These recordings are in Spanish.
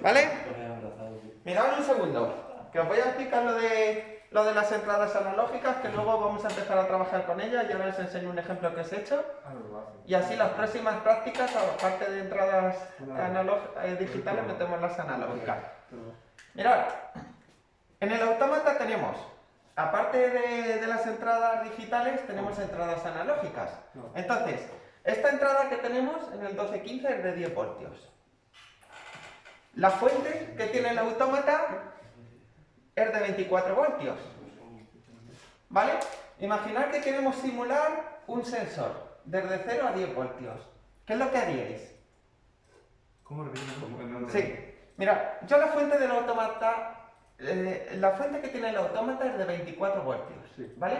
¿Vale? Mirad un segundo, que os voy a explicar lo de las entradas analógicas, que luego vamos a empezar a trabajar con ellas y ahora os enseño un ejemplo que os he hecho. Y así las próximas prácticas, aparte de entradas digitales, metemos las analógicas. Mirad, en el autómata tenemos, aparte de las entradas digitales, tenemos entradas analógicas. Entonces, esta entrada que tenemos en el 1215 es de 10 voltios. La fuente que tiene el autómata es de 24 voltios. ¿Vale? Imaginad que queremos simular un sensor desde 0 a 10 voltios. ¿Qué es lo que haríais? ¿Cómo repito? Sí. Mira, yo la fuente del autómata, la fuente que tiene el autómata es de 24 voltios. ¿Vale?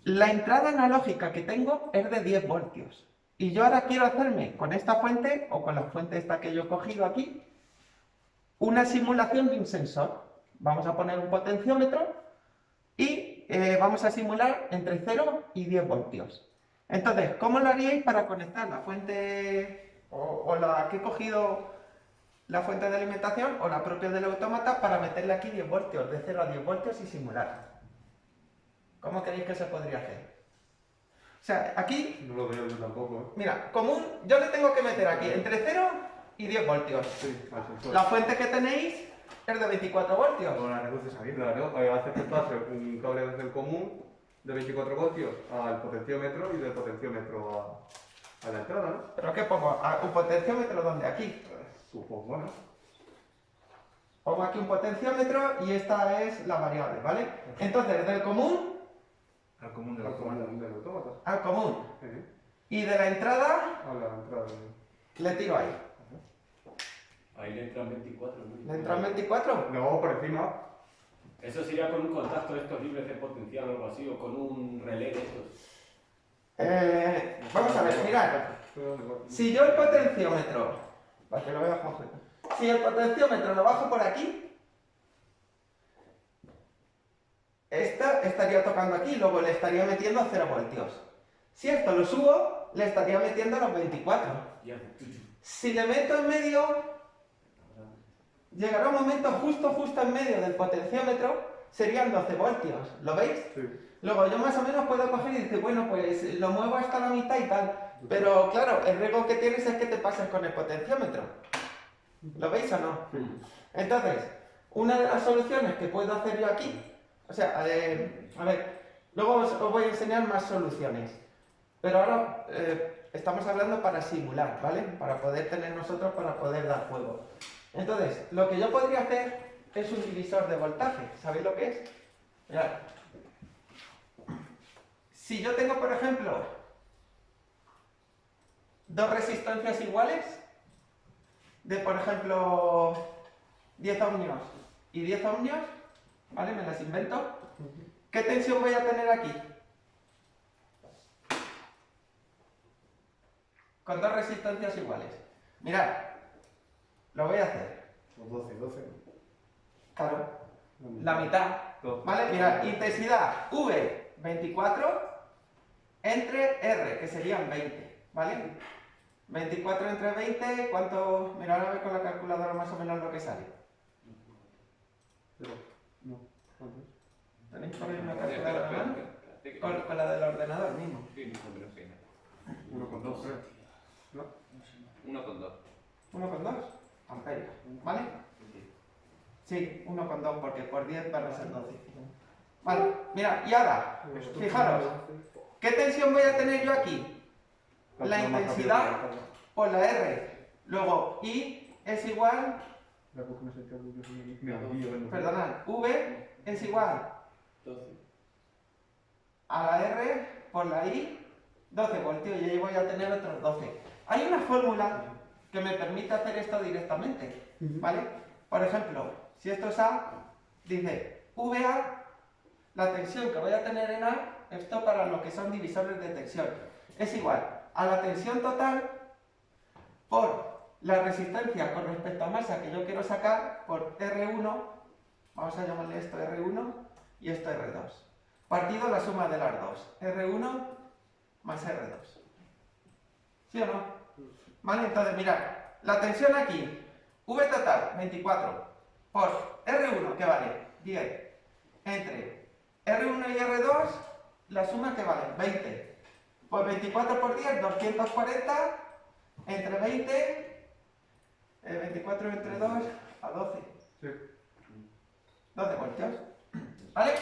La entrada analógica que tengo es de 10 voltios. Y yo ahora quiero hacerme con esta fuente, o con la fuente esta que yo he cogido aquí, una simulación de un sensor. Vamos a poner un potenciómetro y vamos a simular entre 0 y 10 voltios. Entonces, ¿cómo lo haríais para conectar la fuente o la que he cogido, la fuente de alimentación o la propia del autómata, para meterle aquí 10 voltios, de 0 a 10 voltios y simular? ¿Cómo creéis que se podría hacer? O sea, aquí... No lo veo yo tampoco. Mira, común, yo le tengo que meter aquí entre 0 y 10 voltios. Sí, al sensor. La fuente que tenéis es de 24 voltios. Con las reduces ahí, claro. Hace un cable desde el común de 24 voltios al potenciómetro y del potenciómetro a la entrada, ¿no? ¿Pero qué pongo? ¿Un potenciómetro dónde? Aquí. Supongo, ¿no? Pongo aquí un potenciómetro y esta es la variable, ¿vale? Entonces, del común Al común del autómata. al común. Y de la entrada A la entrada. le tiro ahí. Ahí le entran 24, ¿no? ¿Le entran 24? Luego por encima. Eso sería con un contacto de estos libres de potencial o algo así, o con un relé de esos. Vamos a ver, mirad. Si yo el potenciómetro, para que lo vea Jorge, si el potenciómetro lo bajo por aquí, esta estaría tocando aquí, luego le estaría metiendo a 0 voltios. Si esto lo subo, le estaría metiendo a los 24. Si le meto en medio, llegará un momento justo en medio del potenciómetro, serían 12 voltios. ¿Lo veis? Sí. Luego yo más o menos puedo coger y decir, bueno, pues lo muevo hasta la mitad y tal. Pero claro, el riesgo que tienes es que te pases con el potenciómetro. ¿Lo veis o no? Sí. Entonces, una de las soluciones que puedo hacer yo aquí, o sea, a ver, luego os voy a enseñar más soluciones. Pero ahora estamos hablando para simular, ¿vale? Para poder tener nosotros, para poder dar juego. Entonces, lo que yo podría hacer es un divisor de voltaje. ¿Sabéis lo que es? Mirad. Si yo tengo, por ejemplo, dos resistencias iguales, de, por ejemplo, 10 ohmios y 10 ohmios, ¿vale? Me las invento. ¿Qué tensión voy a tener aquí? Con dos resistencias iguales. Mirad, lo voy a hacer. 12. Claro, la mitad. ¿Vale? Mirad, intensidad V, 24, entre R, que serían 20. ¿Vale? 24 entre 20, ¿cuánto? Mira, ahora a ver con la calculadora más o menos lo que sale. No. ¿Tenéis por ahí una calculadora a mano? Con la del ordenador mismo. Sí, no, pero sí. 1,2, creo. ¿No? 1,2. 1,2 amperios, ¿vale? Sí, 1,2 porque por 10 van a ser 12. Vale, mira, y ahora, fijaros, ¿qué tensión voy a tener yo aquí? La intensidad por la R. Luego, I es igual, perdonad, V es igual 12. a la R por la I, 12 voltios, y ahí voy a tener otros 12. Hay una fórmula que me permite hacer esto directamente, ¿vale? Por ejemplo, si esto es A, dice VA, la tensión que voy a tener en A, esto para lo que son divisores de tensión, es igual a la tensión total por la resistencia con respecto a masa que yo quiero sacar por R1, vamos a llamarle esto R1 y esto R2, partido la suma de las dos, R1 más R2. ¿Sí o no? Vale, entonces mirad, la tensión aquí, V total, 24, por R1, que vale 10, entre R1 y R2, la suma que vale 20. Pues 24 por 10, 240, entre 20, 24 entre 2, a 12. Sí. 12 voltios. ¿Vale?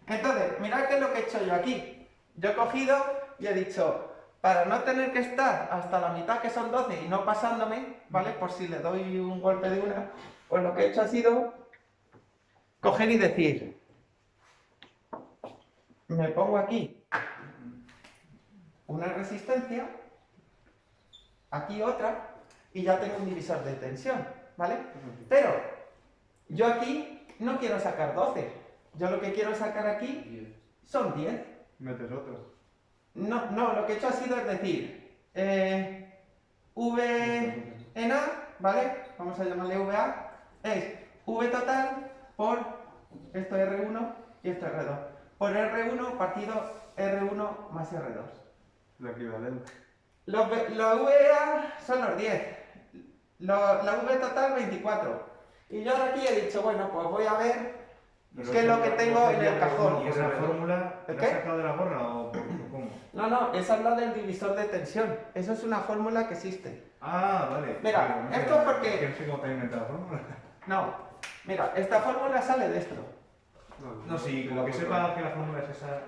Entonces, mirad qué es lo que he hecho yo aquí. Yo he cogido y he dicho, para no tener que estar hasta la mitad, que son 12, y no pasándome, ¿vale? Por si le doy un golpe de una, pues lo que he hecho ha sido coger y decir, me pongo aquí una resistencia, aquí otra, y ya tengo un divisor de tensión, ¿vale? Pero yo aquí no quiero sacar 12, yo lo que quiero sacar aquí son 10. Metes otro. No, lo que he hecho ha sido es decir, V en A, ¿vale? Vamos a llamarle VA, es V total por esto R1 y esto R2. Por R1 partido R1 más R2. El equivalente. Los VA son los 10, la V total 24. Y yo ahora aquí he dicho, bueno, pues voy a ver qué es lo que tengo en el cajón. ¿Y esa fórmula ¿El la qué? has sacado de la borra o cómo? No, esa es la del divisor de tensión. Eso es una fórmula que existe. Ah, vale. Mira, Vale, no esto sé, es porque- es que no sé cómo te has inventado la fórmula. No, mira, esta fórmula sale de esto. No, sí, como que sepa que la fórmula es esa.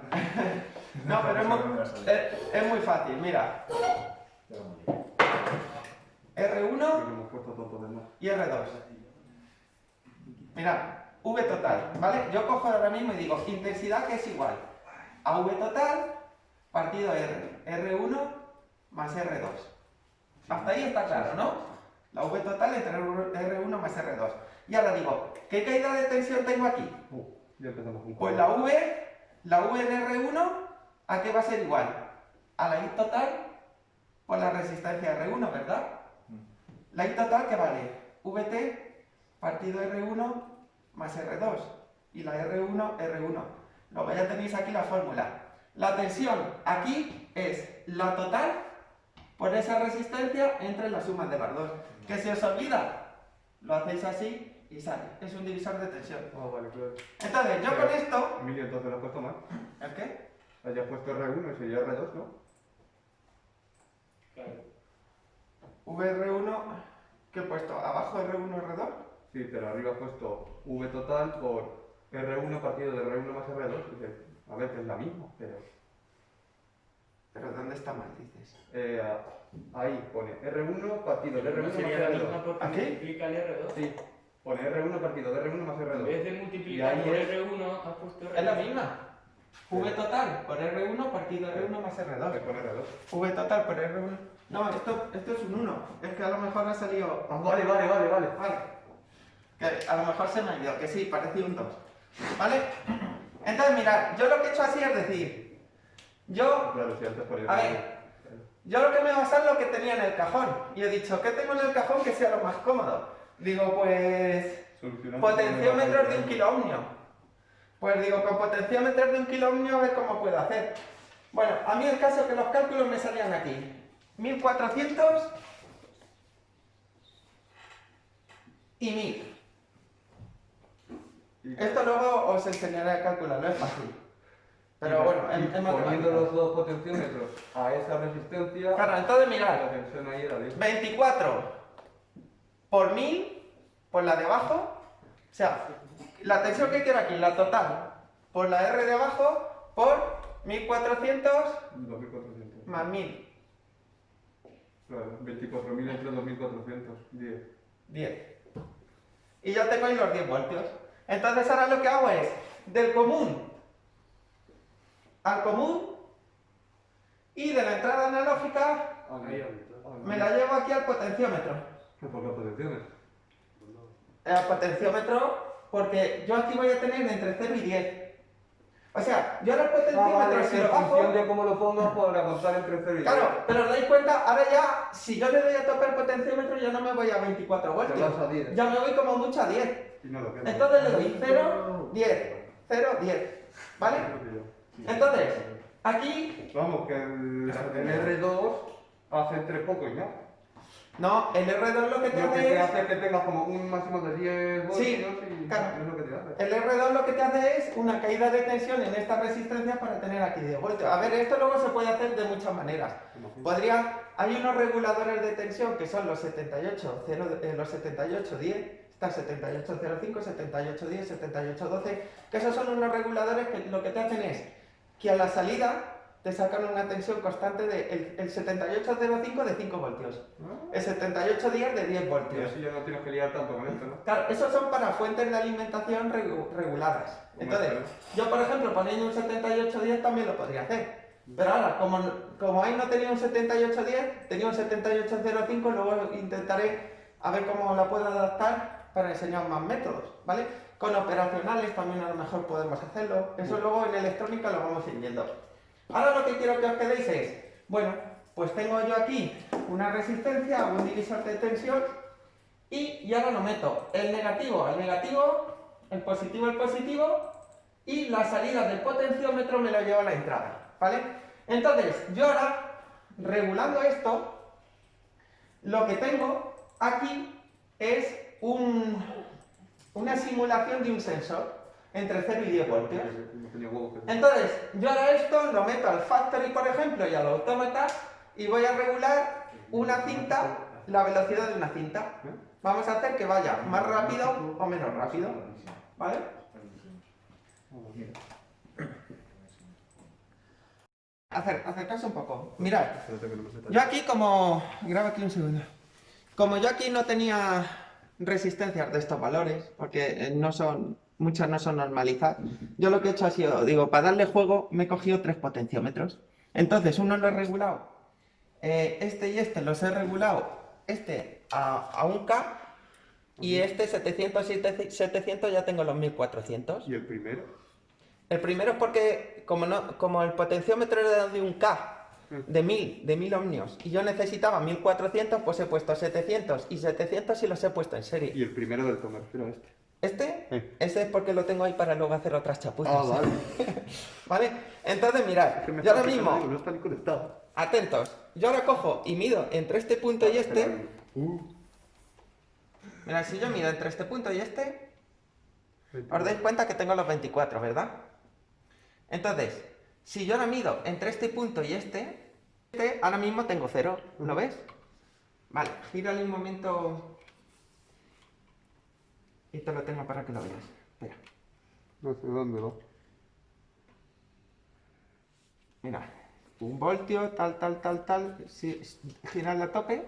No, pero no me la sabía. es muy fácil, mira. R1 Porque hemos puesto todo de más. y R2. Mira, V total, ¿vale? Yo cojo ahora mismo y digo, intensidad que es igual a V total partido R. R1 más R2. Hasta ahí está claro, ¿no? La V total entre R1 más R2. Y ahora digo, ¿qué caída de tensión tengo aquí? Ya empezamos con Pues la V en R1, ¿a qué va a ser igual? A la I total por la resistencia R1, ¿verdad? La I total, ¿qué vale? VT partido R1 más R2. Y la R1. Luego ya tenéis aquí la fórmula. La tensión aquí es la total por esa resistencia entre las sumas de las dos. ¿Qué se os olvida? Lo hacéis así y sale. Es un divisor de tensión. Ah, vale, claro. Entonces, yo con esto... Emilio, entonces lo has puesto mal. ¿El qué? Hayas puesto R1 y sería R2, ¿no? Claro. VR1, ¿qué he puesto? ¿Abajo R1, R2? Sí, pero arriba has puesto V total por R1 partido de R1 más R2. Dices, a ver, que es la misma, pero... ¿Pero dónde está mal, dices? Ahí pone R1 partido de R1 más Sería la misma R2. porque ¿Aquí? multiplica el R2. Sí, pone R1 partido de R1 más En vez R2. de Y multiplicar ahí por es- R1, has puesto R2. Es la misma. V total por R1 partido R1 más Te R2. pone R2. V total por R1. No, esto es un 1. Es que a lo mejor ha salido... Vale. Vale. Que a lo mejor se me ha ido, que sí, parecía un 2. ¿Vale? Entonces, mirad, yo lo que he hecho así es decir, yo, Claro, si antes ponía a ver, yo lo que me he basado es lo que tenía en el cajón. Y he dicho, ¿qué tengo en el cajón que sea lo más cómodo? Digo, pues, potenciómetros de 1 kiloohmio. Pues digo, con potenciómetros de 1 kiloohmio a ver cómo puedo hacer. Bueno, a mí el caso es que los cálculos me salían aquí. 1400 y 1000. Esto luego os enseñaré a calcularlo, es fácil. Pero bueno, es poniendo matemático. los dos potenciómetros a esa resistencia, Claro, entonces la mirad, tensión ahí era de 24 por 1000, por la de abajo, o sea, la tensión que quiero aquí, la total, por la R de abajo, por 1400 2400. más 1000, Claro, 24.000 entre 2.400. 10. 10. Y ya tengo ahí los 10 voltios. Entonces ahora lo que hago es, del común al común, y de la entrada analógica me la llevo aquí al potenciómetro. ¿Por qué potenciones? Al potenciómetro, porque yo aquí voy a tener entre 0 y 10. O sea, yo ahora el potenciómetro, si lo en bajo... función de cómo lo pongas, podrá contar entre 0 y 10. Claro, pero os dais cuenta, ahora ya, si yo le doy a tope el potenciómetro, ya no me voy a 24 Te voltios. vas a 10. Ya me voy como mucho a 10. Y no lo quedas. Entonces le doy 0, 10, 0, 10. ¿Vale? Entonces, aquí, Vamos, que el R2 hace entre poco y nada. No, el R2 lo que te Lo que hace te es... hace que tengas como un máximo de 10 voltios Sí, y claro. es lo que te hace. El R2 lo que te hace es una caída de tensión en esta resistencia para tener aquí 10 voltios. A ver, esto luego se puede hacer de muchas maneras. Hay unos reguladores de tensión que son los 7810, está 7805, 7810, 7812, que esos son unos reguladores que lo que te hacen es que a la salida te sacan una tensión constante de el 7805 de 5 voltios, el 7810 de 10 Y voltios. así ya no tienes que liar tanto con esto, ¿no? Claro, esos son para fuentes de alimentación reguladas. Entonces, yo por ejemplo poniendo un 7810 también lo podría hacer. Pero ahora, como ahí no tenía un 7810, tenía un 7805, luego intentaré a ver cómo la puedo adaptar para enseñar más métodos, ¿vale? Con operacionales también a lo mejor podemos hacerlo. Eso luego en electrónica lo vamos a ir viendo. Ahora lo que quiero que os quedéis es, bueno, pues tengo yo aquí una resistencia, un divisor de tensión y ahora lo meto el negativo al negativo, el positivo al positivo y la salida del potenciómetro me lo llevo a la entrada, ¿vale? Entonces, yo ahora, regulando esto, lo que tengo aquí es una simulación de un sensor entre 0 y 10 voltios. Entonces, yo ahora esto lo meto al factory, por ejemplo, y al autómata y voy a regular una cinta, la velocidad de una cinta. Vamos a hacer que vaya más rápido o menos rápido, ¿vale? Acercarse un poco. Mirad, yo aquí graba aquí un segundo. Como yo aquí no tenía resistencias de estos valores, porque muchas no son normalizadas, yo lo que he hecho ha sido, digo, para darle juego me he cogido 3 potenciómetros. Entonces, uno lo he regulado, este y este los he regulado, este a 1K, y este 700 y 700 ya tengo los 1400. ¿Y el primero? El primero es porque, como el potenciómetro era de 1K, de 1000 ohmios, y yo necesitaba 1400, pues he puesto 700 y 700 y los he puesto en serie. ¿Y el primero del que me refiero a este? ¿Este? Ese es porque lo tengo ahí para luego hacer otras chapuzas. Ah, vale. ¿Vale? Entonces, mirad, yo ahora mismo, No está ni conectado. atentos, yo ahora cojo y mido entre este punto y este. Mirad, si yo mido entre este punto y este, os dais cuenta que tengo los 24, ¿verdad? Entonces, si yo ahora mido entre este punto y este, ahora mismo tengo 0, ¿lo ves? Vale, gírale un momento y te lo tengo para que lo veas. Espera. No sé dónde va. Mira, 1 voltio, tal, si girarle a tope.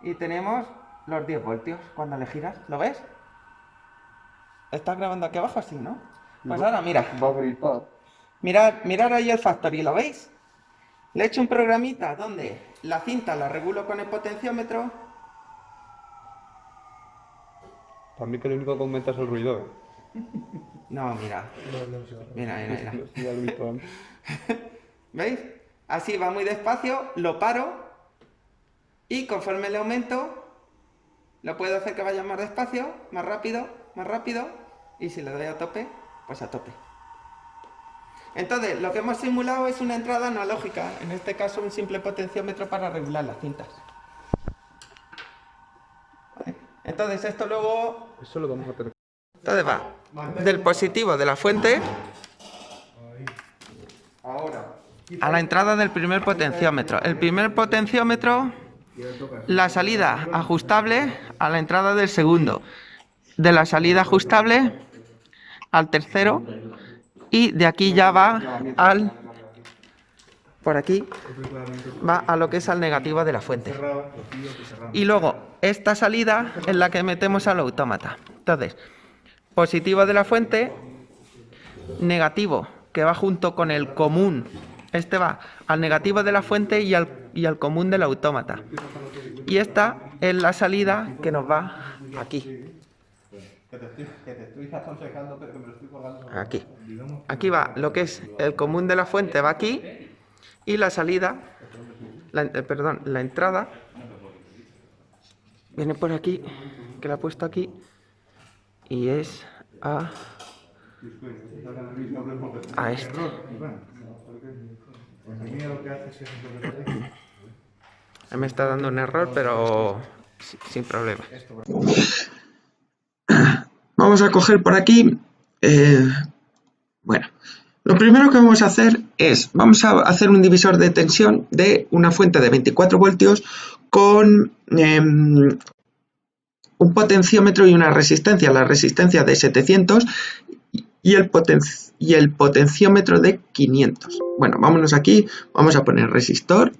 Y tenemos los 10 voltios cuando le giras, ¿lo ves? ¿Estás grabando aquí abajo? Sí, ¿no? Pues ahora mira. Va a gripar. Mirad ahí el factory, ¿lo veis? Le he hecho un programita donde la cinta la regulo con el potenciómetro. También que lo único que aumenta es el ruido, ¿eh? No, mira. Mira. Ya lo he visto antes. ¿Veis? Así va muy despacio, lo paro y conforme le aumento, lo puedo hacer que vaya más despacio, más rápido, y si le doy a tope, pues a tope. Entonces, lo que hemos simulado es una entrada analógica, en este caso un simple potenciómetro para regular las cintas. ¿Vale? Entonces, esto luego... Eso lo vamos a tener. Entonces va del positivo de la fuente Ahora. a la entrada del primer potenciómetro. El primer potenciómetro, la salida ajustable a la entrada del segundo. De la salida ajustable al tercero y de aquí ya va por aquí, va a lo que es al negativo de la fuente. Y luego esta salida es la que metemos al autómata. Entonces, positivo de la fuente, negativo que va junto con el común. Este va al negativo de la fuente y al común del autómata. Y esta es la salida que nos va aquí. Que te estoy aconsejando, pero que me lo estoy colgando. Aquí. Aquí va lo que es el común de la fuente, va aquí. Y la salida, la entrada, viene por aquí, que la he puesto aquí. Y es a este. Mira lo que hace si es un Me está dando un error, pero sin problema. Vamos a coger por aquí. Bueno, lo primero que vamos a hacer es, vamos a hacer un divisor de tensión de una fuente de 24 voltios con un potenciómetro y una resistencia. La resistencia de 700 y el potenciómetro de 500. Bueno, vámonos aquí, vamos a poner resistor.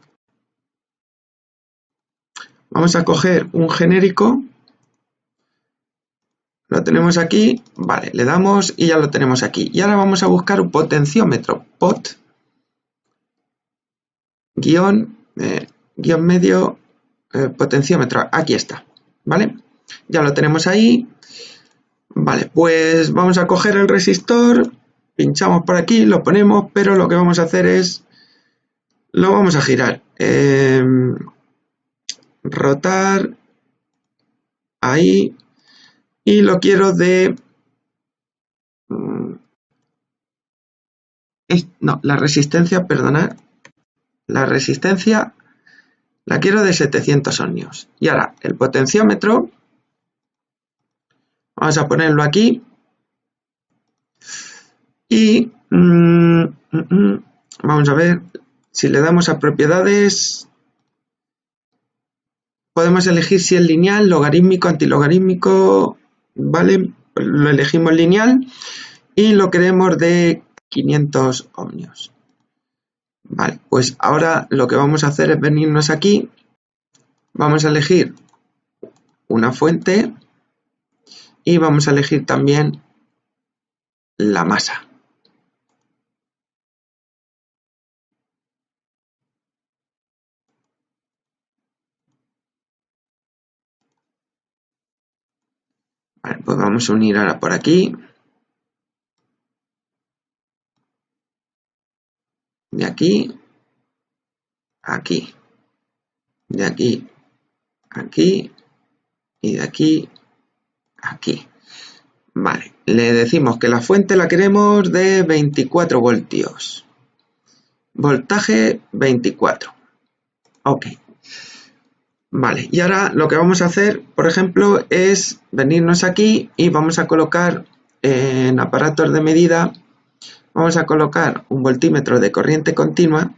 Vamos a coger un genérico. Lo tenemos aquí, vale, le damos y ya lo tenemos aquí. Y ahora vamos a buscar un potenciómetro, guión medio potenciómetro, aquí está, ¿vale? Ya lo tenemos ahí. Vale, pues vamos a coger el resistor, pinchamos por aquí, lo ponemos, pero lo que vamos a hacer es, lo vamos a girar. Rotar, ahí, y lo quiero de... no, la resistencia, perdonad, la resistencia la quiero de 700 ohmios. Y ahora, el potenciómetro, vamos a ponerlo aquí, y vamos a ver, si le damos a propiedades, podemos elegir si es lineal, logarítmico, antilogarítmico, ¿vale? Lo elegimos lineal y lo queremos de 500 ohmios. Vale, pues ahora lo que vamos a hacer es venirnos aquí, vamos a elegir una fuente y vamos a elegir también la masa. Vale, pues vamos a unir ahora por aquí. De aquí, aquí. De aquí, aquí. Y de aquí, aquí. Vale, le decimos que la fuente la queremos de 24 voltios. Voltaje 24. Ok. Vale, y ahora lo que vamos a hacer, por ejemplo, es venirnos aquí y vamos a colocar en aparatos de medida, vamos a colocar un voltímetro de corriente continua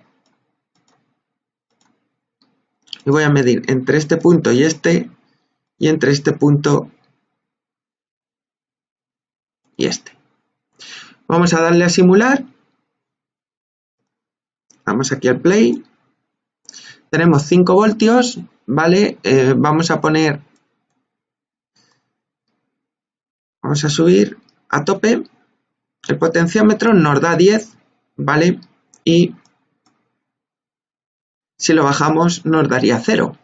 y voy a medir entre este punto y entre este punto y este. Vamos a darle a simular. Vamos aquí al play. Tenemos 5 voltios, ¿vale? Vamos a poner, vamos a subir a tope. El potenciómetro nos da 10, ¿vale? Y si lo bajamos nos daría 0.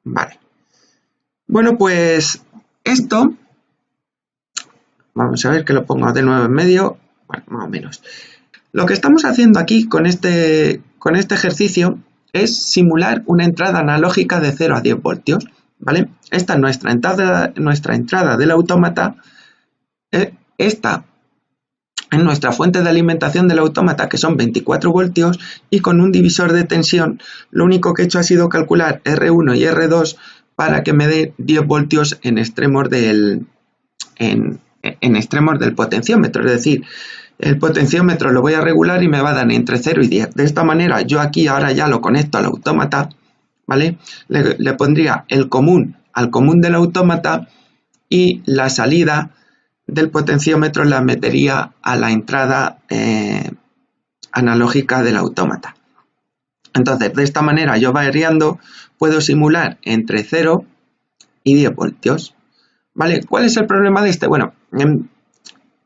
Vale. Bueno, pues esto, vamos a ver que lo pongo de nuevo en medio, bueno, más o menos. Lo que estamos haciendo aquí con este ejercicio es simular una entrada analógica de 0 a 10 voltios, ¿vale? Esta es nuestra entrada del autómata. Esta es nuestra fuente de alimentación del autómata, que son 24 voltios, y con un divisor de tensión lo único que he hecho ha sido calcular R1 y R2 para que me dé 10 voltios en extremos del potenciómetro, es decir, el potenciómetro lo voy a regular y me va a dar entre 0 y 10. De esta manera yo aquí ahora ya lo conecto al autómata, ¿vale? Le pondría el común al común del autómata y la salida del potenciómetro la metería a la entrada analógica del autómata. Entonces, de esta manera yo variando puedo simular entre 0 y 10 voltios. ¿Vale? ¿Cuál es el problema de este? Bueno,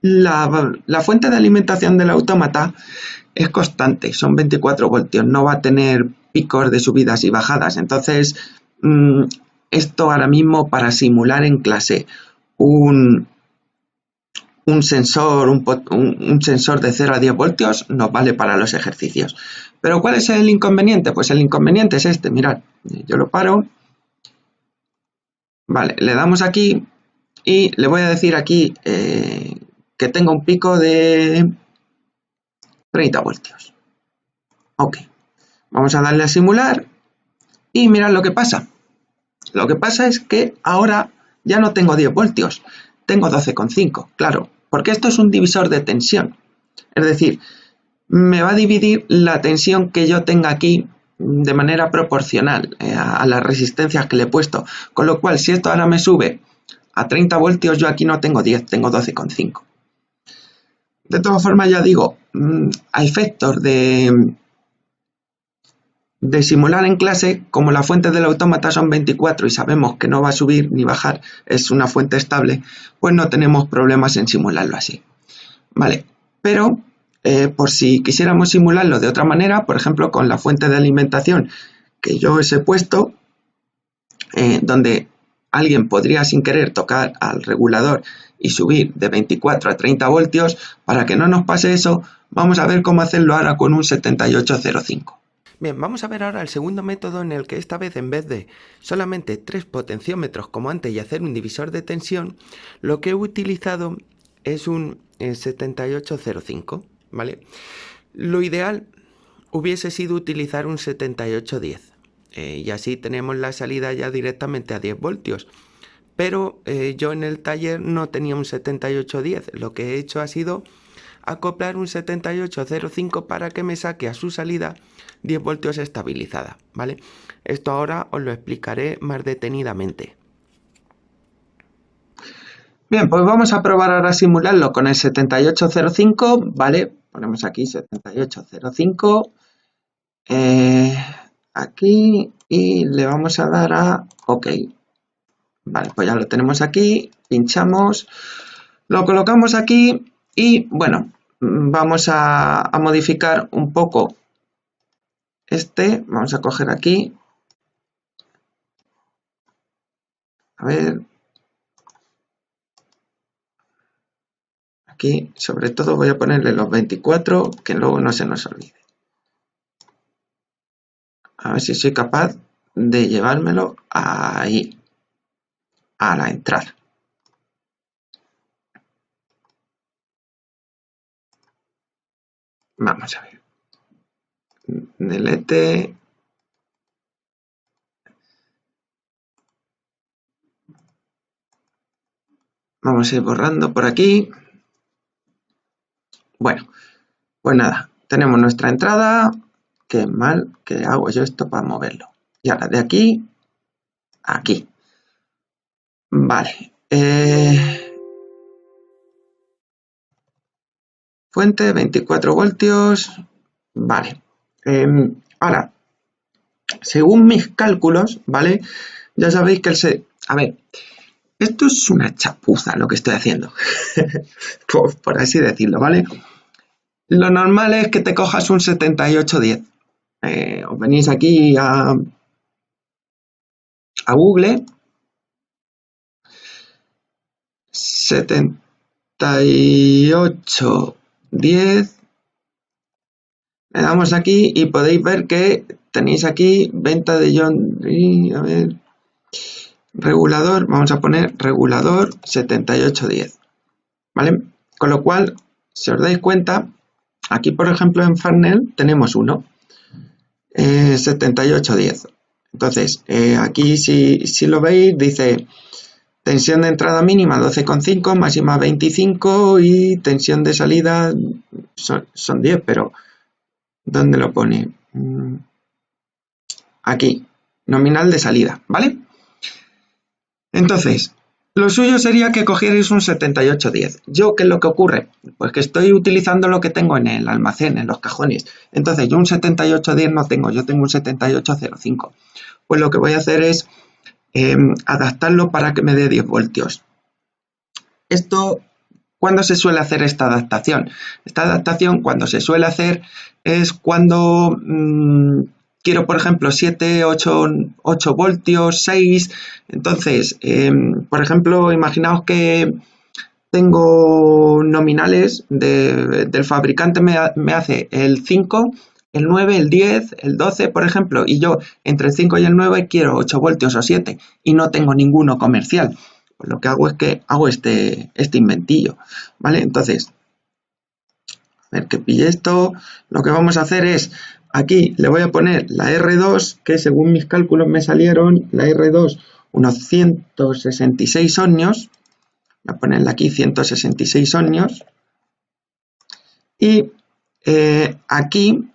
la fuente de alimentación del autómata es constante, son 24 voltios, no va a tener picos de subidas y bajadas. Entonces, esto ahora mismo para simular en clase un sensor de 0 a 10 voltios nos vale para los ejercicios. Pero ¿cuál es el inconveniente? Pues el inconveniente es este, mirad, yo lo paro, vale, le damos aquí y le voy a decir aquí que tenga un pico de 30 voltios. Ok, vamos a darle a simular y mirad lo que pasa. Lo que pasa es que ahora ya no tengo 10 voltios, tengo 12,5, claro, porque esto es un divisor de tensión. Es decir, me va a dividir la tensión que yo tenga aquí de manera proporcional a las resistencias que le he puesto. Con lo cual, si esto ahora me sube a 30 voltios, yo aquí no tengo 10, tengo 12,5. De todas formas, ya digo, a efectos de simular en clase, como la fuente del autómata son 24 y sabemos que no va a subir ni bajar, es una fuente estable, pues no tenemos problemas en simularlo así. Vale, pero por si quisiéramos simularlo de otra manera, por ejemplo con la fuente de alimentación que yo os he puesto, donde alguien podría sin querer tocar al regulador y subir de 24 a 30 voltios, para que no nos pase eso, vamos a ver cómo hacerlo ahora con un 7805. Bien, vamos a ver ahora el segundo método en el que esta vez en vez de solamente 3 potenciómetros como antes y hacer un divisor de tensión, lo que he utilizado es un 7805, ¿vale? Lo ideal hubiese sido utilizar un 7810 y así tenemos la salida ya directamente a 10 voltios. Pero yo en el taller no tenía un 7810, lo que he hecho ha sido acoplar un 7805 para que me saque a su salida 10 voltios estabilizada, ¿vale? Esto ahora os lo explicaré más detenidamente. Bien, pues vamos a probar ahora a simularlo con el 7805, ¿vale? Ponemos aquí 7805, aquí y le vamos a dar a OK. Vale, pues ya lo tenemos aquí, pinchamos, lo colocamos aquí y bueno, vamos a modificar un poco vamos a coger aquí, a ver, aquí sobre todo voy a ponerle los 24, que luego no se nos olvide. A ver si soy capaz de llevármelo ahí, a la entrada. Vamos a ver. Delete. Vamos a ir borrando por aquí. Bueno, pues nada, tenemos nuestra entrada. Qué mal que hago yo esto para moverlo. Y ahora de aquí a aquí. Vale. Fuente 24 voltios. Vale. Ahora, según mis cálculos, ¿vale? Ya sabéis que a ver, esto es una chapuza lo que estoy haciendo, por así decirlo, ¿vale? Lo normal es que te cojas un 7810. Os venís aquí a Google, 7810, le damos aquí y podéis ver que tenéis aquí venta de John, a ver, regulador, vamos a poner regulador 7810, ¿vale? Con lo cual, si os dais cuenta, aquí por ejemplo en Farnell tenemos uno, 7810. Entonces, aquí si lo veis, dice tensión de entrada mínima 12,5, máxima 25 y tensión de salida son 10, pero ¿dónde lo pone? Aquí, nominal de salida, ¿vale? Entonces, lo suyo sería que cogierais un 7810. ¿Yo qué es lo que ocurre? Pues que estoy utilizando lo que tengo en el almacén, en los cajones. Entonces, yo un 7810 no tengo, yo tengo un 7805. Pues lo que voy a hacer es adaptarlo para que me dé 10 voltios. Esto, ¿cuándo se suele hacer esta adaptación? Esta adaptación cuando se suele hacer es cuando quiero, por ejemplo, 7, 8 voltios, 6. Entonces, por ejemplo, imaginaos que tengo nominales del fabricante, me hace el 5, el 9, el 10, el 12, por ejemplo, y yo entre el 5 y el 9 quiero 8 voltios o 7 y no tengo ninguno comercial. Pues lo que hago es que hago este inventillo, ¿vale? Entonces, a ver que pille esto. Lo que vamos a hacer es aquí le voy a poner la R2, que según mis cálculos me salieron, la R2, unos 166 ohmios. Voy a ponerle aquí 166 ohmios. Y aquí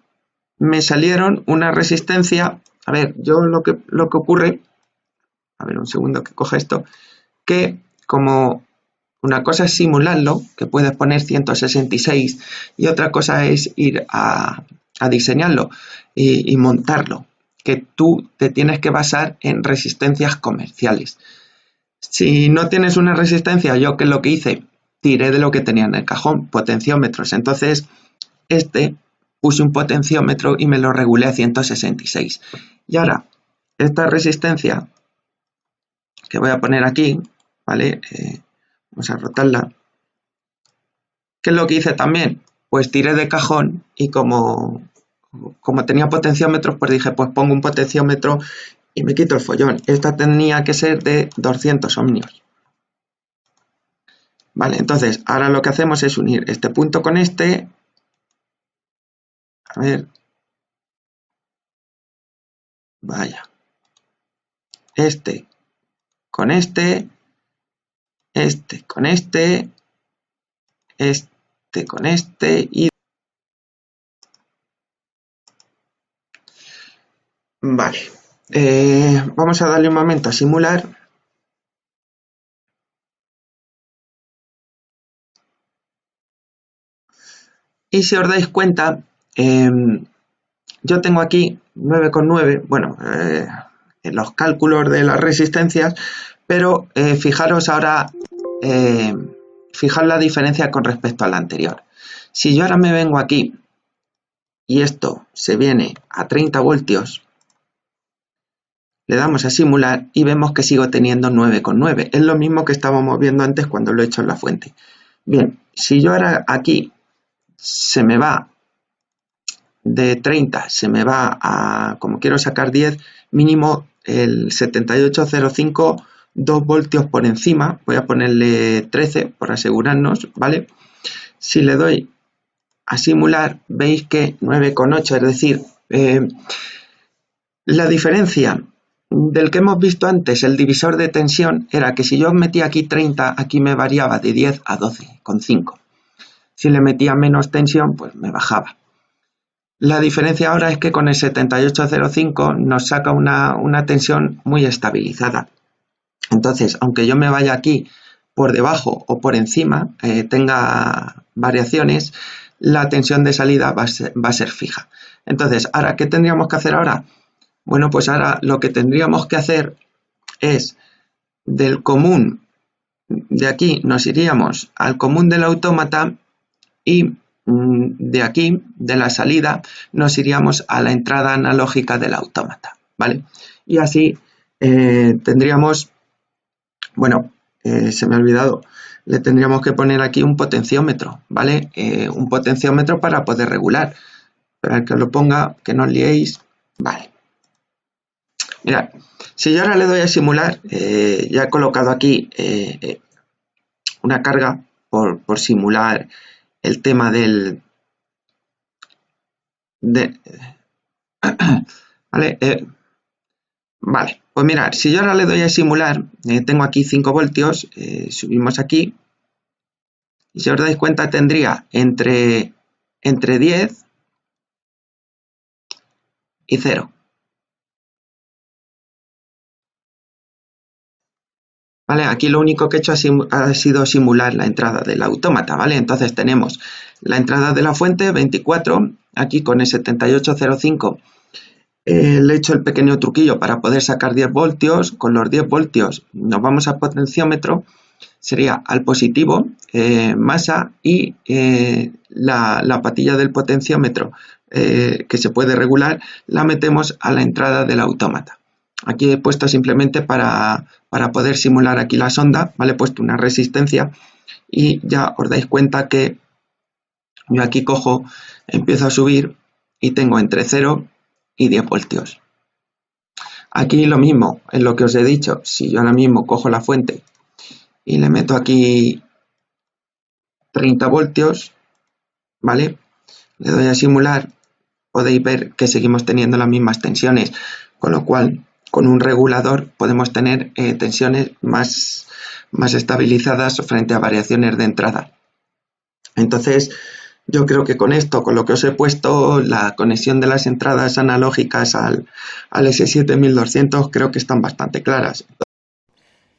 me salieron una resistencia. A ver, yo lo que ocurre, a ver un segundo que coja esto, que como una cosa es simularlo, que puedes poner 166, y otra cosa es ir a diseñarlo y montarlo, que tú te tienes que basar en resistencias comerciales. Si no tienes una resistencia, yo que es lo que hice, tiré de lo que tenía en el cajón, potenciómetros. Entonces, puse un potenciómetro y me lo regulé a 166. Y ahora, esta resistencia que voy a poner aquí, ¿vale? Vamos a rotarla. ¿Qué es lo que hice también? Pues tiré de cajón y como tenía potenciómetros, pues dije, pues pongo un potenciómetro y me quito el follón. Esta tenía que ser de 200 ohmios. Vale, entonces ahora lo que hacemos es unir este punto con este. A ver. Vaya. Este con este. Este con este. Este con este y... Vale. Vamos a darle un momento a simular. Y si os dais cuenta, yo tengo aquí 9,9, bueno, en los cálculos de las resistencias, pero fijaros ahora, fijaos la diferencia con respecto a la anterior. Si yo ahora me vengo aquí y esto se viene a 30 voltios, le damos a simular y vemos que sigo teniendo 9,9. Es lo mismo que estábamos viendo antes cuando lo he hecho en la fuente. Bien, si yo ahora aquí se me va de 30, se me va a, como quiero sacar 10, mínimo el 7805, 2 voltios por encima. Voy a ponerle 13 por asegurarnos, ¿vale? Si le doy a simular, veis que 9,8, es decir, la diferencia del que hemos visto antes, el divisor de tensión, era que si yo metía aquí 30, aquí me variaba de 10 a 12,5. Si le metía menos tensión, pues me bajaba. La diferencia ahora es que con el 7805 nos saca una tensión muy estabilizada. Entonces, aunque yo me vaya aquí por debajo o por encima, tenga variaciones, la tensión de salida va a ser fija. Entonces, ahora, ¿qué tendríamos que hacer ahora? Bueno, pues ahora lo que tendríamos que hacer es del común de aquí nos iríamos al común del autómata y de aquí, de la salida, nos iríamos a la entrada analógica del autómata, ¿vale? Y así tendríamos, bueno, se me ha olvidado, le tendríamos que poner aquí un potenciómetro, ¿vale? Un potenciómetro para poder regular. Para que os lo ponga, que no os liéis, vale. Mirad, si yo ahora le doy a simular, ya he colocado aquí una carga por simular el tema del... ¿vale? Vale, pues mirad, si yo ahora le doy a simular, tengo aquí 5 voltios, subimos aquí, y si os dais cuenta tendría entre 10 y 0. ¿Vale? Aquí lo único que he hecho ha sido simular la entrada del autómata, ¿vale? Entonces tenemos la entrada de la fuente, 24, aquí con el 7805 le he hecho el pequeño truquillo para poder sacar 10 voltios, con los 10 voltios nos vamos al potenciómetro, sería al positivo, masa y la patilla del potenciómetro que se puede regular, la metemos a la entrada del autómata. Aquí he puesto simplemente para poder simular aquí la sonda, ¿vale? He puesto una resistencia y ya os dais cuenta que yo aquí cojo, empiezo a subir y tengo entre 0 y 10 voltios. Aquí lo mismo, es lo que os he dicho, si yo ahora mismo cojo la fuente y le meto aquí 30 voltios, ¿vale? Le doy a simular, podéis ver que seguimos teniendo las mismas tensiones, con lo cual con un regulador podemos tener tensiones más estabilizadas frente a variaciones de entrada. Entonces, yo creo que con esto, con lo que os he puesto, la conexión de las entradas analógicas al S7200 creo que están bastante claras.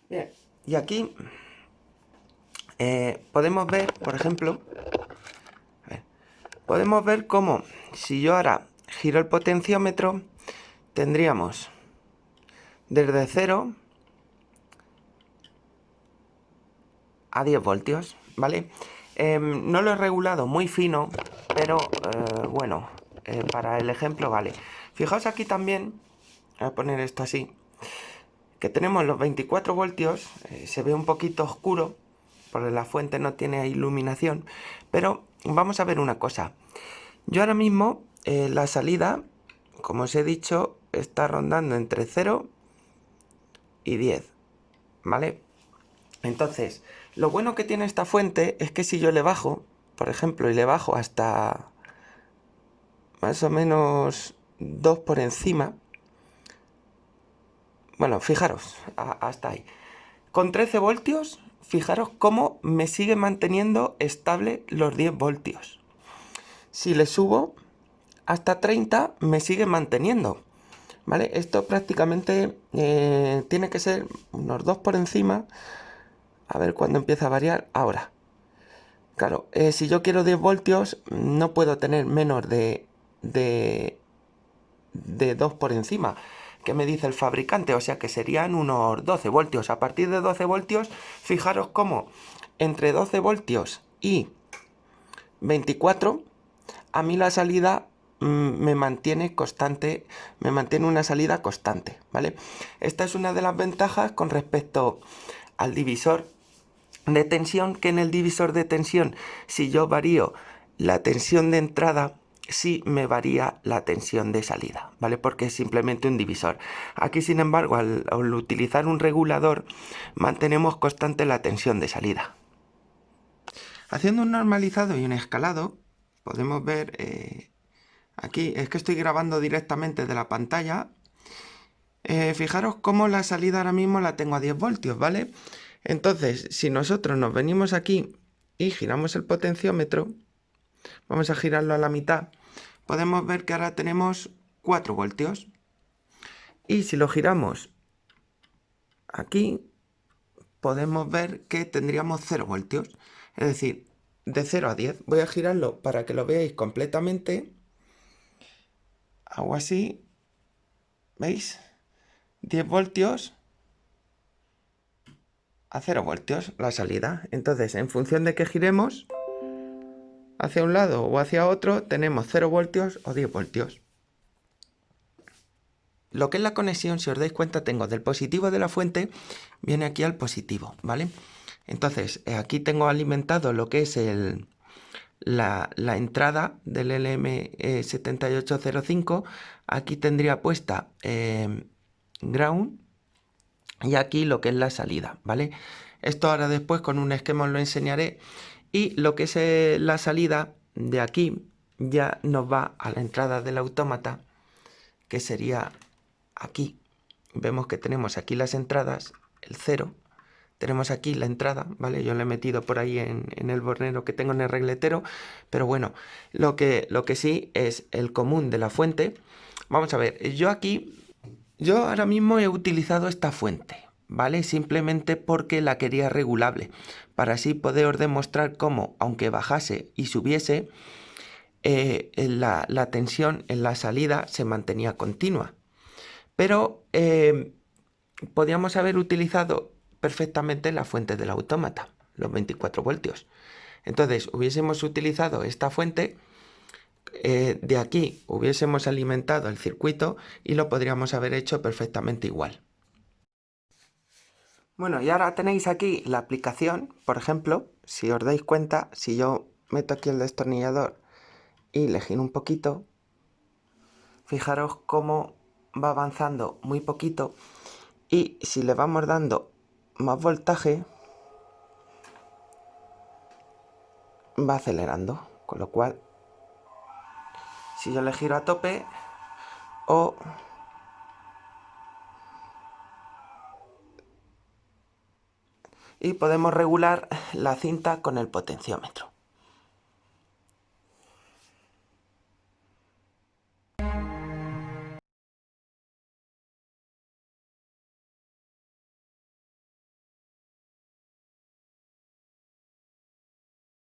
Bien, y aquí podemos ver, por ejemplo, podemos ver cómo si yo ahora giro el potenciómetro, tendríamos desde 0 a 10 voltios, ¿vale? No lo he regulado muy fino, pero bueno, para el ejemplo vale. Fijaos aquí también, voy a poner esto así, que tenemos los 24 voltios, se ve un poquito oscuro, porque la fuente no tiene iluminación, pero vamos a ver una cosa. Yo ahora mismo la salida, como os he dicho, está rondando entre 0 y 10, ¿vale? Entonces, lo bueno que tiene esta fuente es que si yo le bajo, por ejemplo, y le bajo hasta más o menos 2 por encima, bueno, fijaros, hasta ahí. Con 13 voltios, fijaros cómo me sigue manteniendo estable los 10 voltios. Si le subo hasta 30, me sigue manteniendo, ¿vale? Esto prácticamente tiene que ser unos 2 por encima. A ver cuándo empieza a variar. Ahora. Claro, si yo quiero 10 voltios, no puedo tener menos de 2 por encima. ¿Qué me dice el fabricante? O sea que serían unos 12 voltios. A partir de 12 voltios, fijaros cómo entre 12 voltios y 24, a mí la salida me mantiene constante, me mantiene una salida constante, ¿vale? Esta es una de las ventajas con respecto al divisor de tensión, que en el divisor de tensión, si yo varío la tensión de entrada, sí me varía la tensión de salida, ¿vale? Porque es simplemente un divisor. Aquí, sin embargo, al utilizar un regulador, mantenemos constante la tensión de salida. Haciendo un normalizado y un escalado, podemos ver, aquí es que estoy grabando directamente de la pantalla. Fijaros cómo la salida ahora mismo la tengo a 10 voltios, ¿vale? Entonces, si nosotros nos venimos aquí y giramos el potenciómetro, vamos a girarlo a la mitad, podemos ver que ahora tenemos 4 voltios. Y si lo giramos aquí, podemos ver que tendríamos 0 voltios. Es decir, de 0 a 10. Voy a girarlo para que lo veáis completamente. Hago así. ¿Veis? 10 voltios a 0 voltios la salida. Entonces, en función de que giremos hacia un lado o hacia otro, tenemos 0 voltios o 10 voltios. Lo que es la conexión, si os dais cuenta, tengo del positivo de la fuente, viene aquí al positivo, ¿vale? Entonces, aquí tengo alimentado lo que es la entrada del LM7805. Aquí tendría puesta ground y aquí lo que es la salida, ¿vale? Esto ahora después con un esquema os lo enseñaré. Y lo que es la salida de aquí ya nos va a la entrada del autómata, que sería aquí. Vemos que tenemos aquí las entradas, el 0. Tenemos aquí la entrada, ¿vale? Yo le he metido por ahí en el bornero que tengo en el regletero. Pero bueno, lo que sí es el común de la fuente. Vamos a ver, yo ahora mismo he utilizado esta fuente, ¿vale? Simplemente porque la quería regulable, para así poder demostrar cómo, aunque bajase y subiese, la tensión en la salida se mantenía continua. Pero podríamos haber utilizado perfectamente la fuente del autómata, los 24 voltios. Entonces hubiésemos utilizado esta fuente, de aquí hubiésemos alimentado el circuito y lo podríamos haber hecho perfectamente igual. Bueno, y ahora tenéis aquí la aplicación. Por ejemplo, si os dais cuenta, si yo meto aquí el destornillador y le giro un poquito, fijaros cómo va avanzando muy poquito, y si le vamos dando más voltaje va acelerando, con lo cual si yo le giro a tope, y podemos regular la cinta con el potenciómetro.